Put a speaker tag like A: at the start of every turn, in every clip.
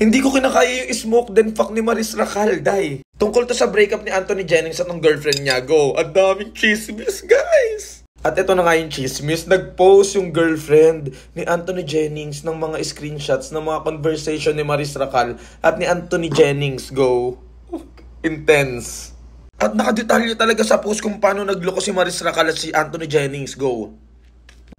A: Hindi ko kinakaya yung smoke then fuck ni Maris Racal, day. Tungkol to sa breakup ni Anthony Jennings at ng girlfriend niya, go. Ang daming chismis, guys. At ito na nga yung chismis, nag-post yung girlfriend ni Anthony Jennings ng mga screenshots ng mga conversation ni Maris Racal at ni Anthony Jennings, go. Intense. At nakadetalye talaga sa post kung paano nagloko si Maris Racal at si Anthony Jennings, go.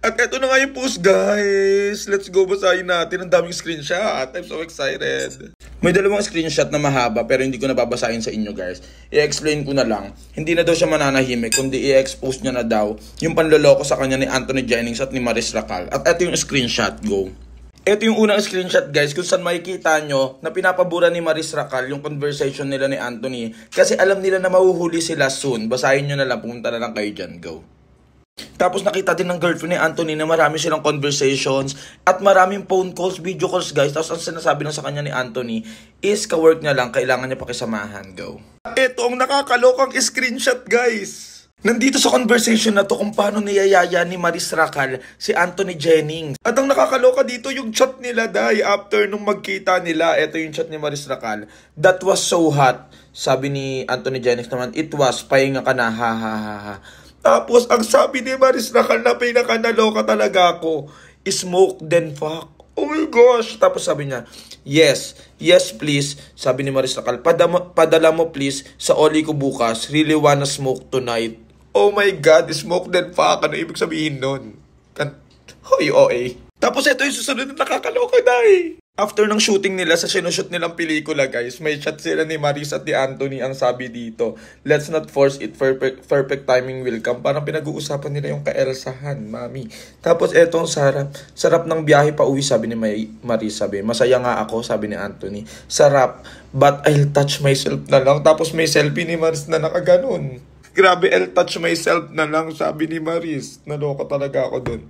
A: At ito na nga yung post, guys. Let's go, basahin natin. Ang daming screenshot. I'm so excited. May dalawang screenshot na mahaba pero hindi ko nababasahin sa inyo, guys. I-explain ko na lang. Hindi na daw siya mananahimik, kundi i-expose niya na daw yung panloloko sa kanya ni Anthony Jennings at ni Maris Racal. At ito yung screenshot, go. Ito yung unang screenshot, guys, kung saan makikita nyo na pinapabura ni Maris Racal yung conversation nila ni Anthony kasi alam nila na mahuhuli sila soon. Basahin nyo na lang, pumunta na lang kayo dyan, go. Tapos nakita din ng girlfriend ni Anthony na marami silang conversations at maraming phone calls, video calls, guys. Tapos ang sinasabi lang sa kanya ni Anthony is ka-work niya lang, kailangan niya pakisamahan, go. Ito ang nakakalokang screenshot, guys. Nandito sa conversation na to kung paano niyayaya ni Maris Racal si Anthony Jennings. At ang nakakaloka dito yung chat nila, day, after nung magkita nila. Ito yung chat ni Maris Racal. That was so hot. Sabi ni Anthony Jennings naman, it was, pahinga ka na, ha ha ha ha. Tapos, ang sabi ni Maris Racal na pinakanaloka talaga ako, smoke then fuck. Oh my gosh. Tapos sabi niya, yes please. Sabi ni Maris Racal, padala mo please sa Oli ko bukas. Really wanna smoke tonight. Oh my God, smoke then fuck. Ano ibig sabihin nun? Hoy, OA. Tapos ito yung susunod na nakakaloka, day. After ng shooting nila sa sinushoot nilang pelikula, guys, may chat sila ni Maris at ni Anthony. Ang sabi dito, let's not force it, perfect timing will come. Parang pinag-uusapan nila yung kaelsahan, mami. Tapos etong sarap ng biyahe pa uwi, sabi ni Maris. Sabi, masaya nga ako, sabi ni Anthony. Sarap, but I'll touch myself na lang. Tapos may selfie ni Maris na nakaganon. Grabe, I'll touch myself na lang, sabi ni Maris. Naloka talaga ako dun.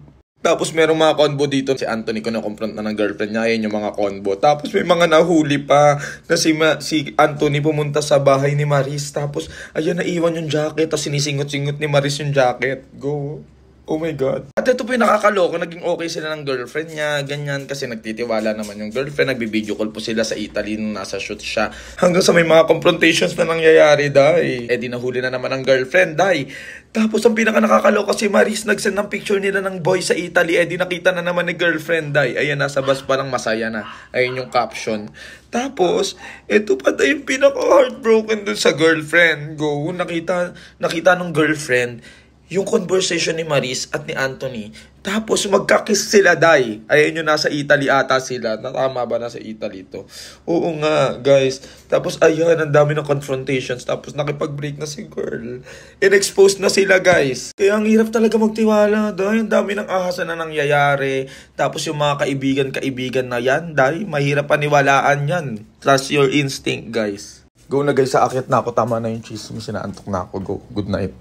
A: Tapos merong mga convo dito. Si Anthony ko na-confront na ng girlfriend niya. Ayan yung mga convo. Tapos may mga nahuli pa na si Anthony pumunta sa bahay ni Maris. Tapos ayan, naiwan yung jacket. Tapos sinisingot-singot ni Maris yung jacket. Go. Oh my God. At ito po yung nakakaloko. Naging okay sila ng girlfriend niya. Ganyan. Kasi nagtitiwala naman yung girlfriend. Nagbi-video call po sila sa Italy nung nasa shoot siya. Hanggang sa may mga confrontations na nangyayari, day. Eh di nahuli na naman ng girlfriend, day. Tapos ang pinaka nakakaloka si Maris, nag-send ng picture nila ng boy sa Italy. Eh di nakita na naman ni girlfriend, day. Ayan, nasa bus parang masaya na. Ayan yung caption. Tapos, ito pa tayo yung pinaka heartbroken dun sa girlfriend. Go, nakita ng girlfriend yung conversation ni Maris at ni Anthony. Tapos magkakiss sila, day. Ayan yung nasa Italy ata sila. Natama ba nasa Italy to? Oo nga, guys. Tapos ayan, ang dami ng confrontations. Tapos nakipag-break na si girl. In-expose na sila, guys. Kaya ang hirap talaga magtiwala, day. Ang dami ng ahasan na nangyayari. Tapos yung mga kaibigan na yan, day. Mahirap paniwalaan yan. Trust your instinct, guys. Go na, guys. Sa akyat na ako. Tama na yung chismis. Sinaantok na ako. Go. Good night.